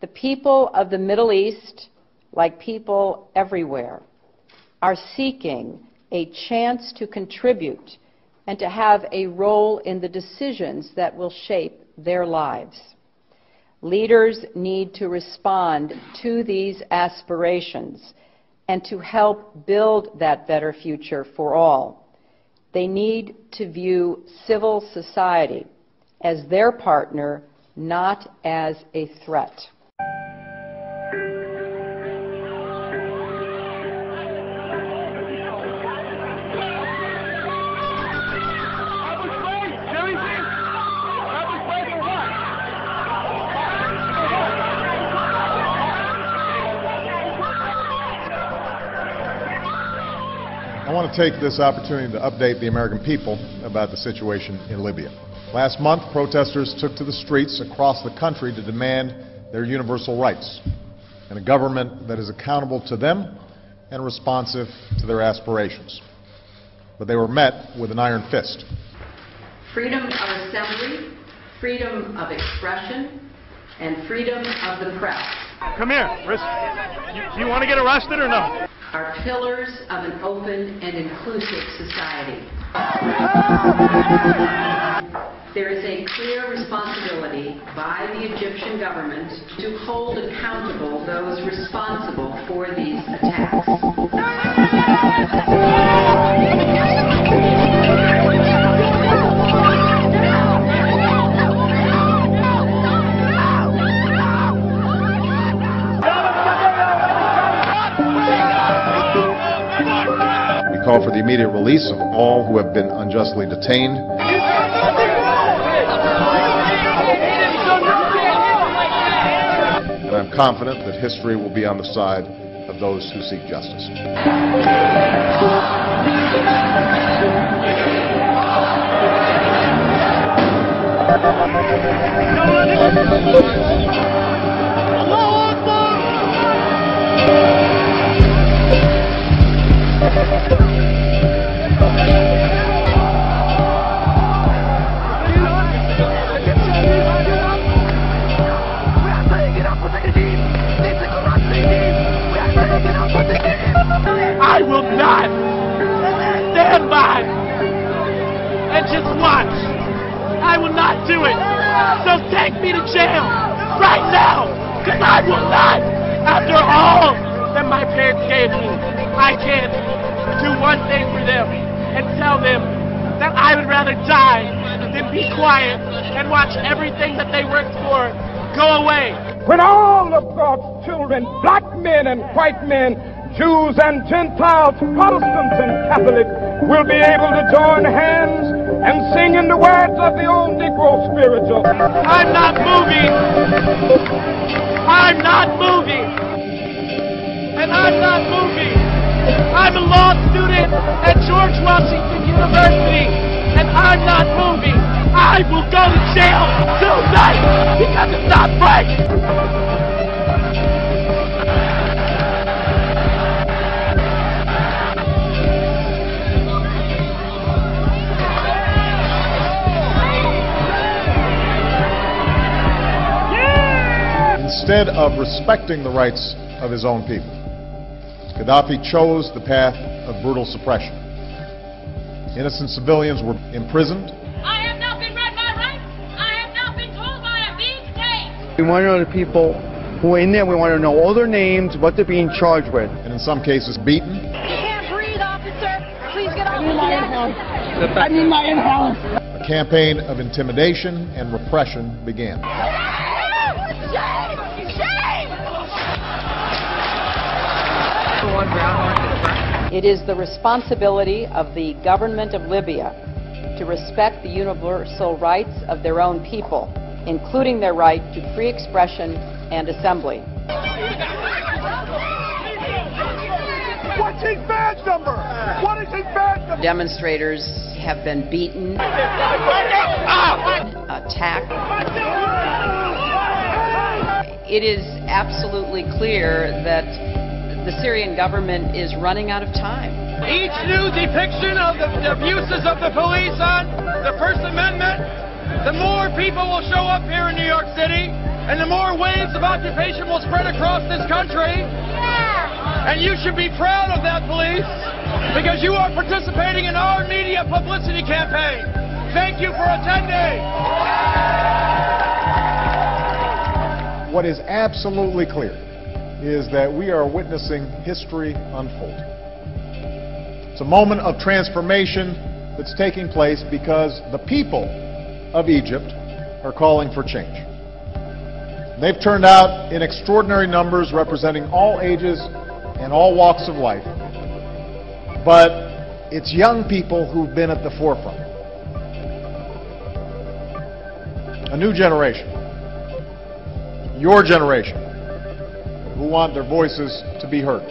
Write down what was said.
The people of the Middle East, like people everywhere, are seeking a chance to contribute and to have a role in the decisions that will shape their lives. Leaders need to respond to these aspirations and to help build that better future for all. They need to view civil society as their partner, not as a threat. I want to take this opportunity to update the American people about the situation in Libya. Last month, protesters took to the streets across the country to demand their universal rights and a government that is accountable to them and responsive to their aspirations. But they were met with an iron fist. Freedom of assembly, freedom of expression, and freedom of the press. Come here. You want to get arrested or no? Are pillars of an open and inclusive society. There is a clear responsibility by the Egyptian government to hold accountable those responsible for these attacks. Call for the immediate release of all who have been unjustly detained. And I'm confident that history will be on the side of those who seek justice. I will not stand by and just watch. I will not do it. So take me to jail right now, because I will not. After all that my parents gave me, I can't do one thing for them and tell them that I would rather die than be quiet and watch everything that they worked for go away. When all of God's children, black men and white men, Jews and Gentiles, Protestants and Catholics, will be able to join hands and sing in the words of the old Negro spiritual. I'm not moving. I'm not moving. And I'm not moving. I'm a law student at George Washington University, and I'm not moving. I will go to jail tonight because it's not right. Instead of respecting the rights of his own people, Gaddafi chose the path of brutal suppression. Innocent civilians were imprisoned. I have not been read my rights. I have not been told why I'm being detained. We want to know the people who are in there. We want to know all their names, what they're being charged with. And in some cases, beaten. You can't breathe, officer. Please get off the deck. I need my inhaler. A campaign of intimidation and repression began. It is the responsibility of the government of Libya to respect the universal rights of their own people, including their right to free expression and assembly. What's his badge number? What is his badge number? Demonstrators have been beaten, attacked. It is absolutely clear that the Syrian government is running out of time. Each new depiction of the abuses of the police on the First Amendment, the more people will show up here in New York City And the more waves of occupation will spread across this country. And you should be proud of that, police, because you are participating in our media publicity campaign. Thank you for attending. What is absolutely clear is that we are witnessing history unfold. It's a moment of transformation that's taking place because the people of Egypt are calling for change. They've turned out in extraordinary numbers representing all ages and all walks of life. But it's young people who've been at the forefront. A new generation, your generation, who want their voices to be heard.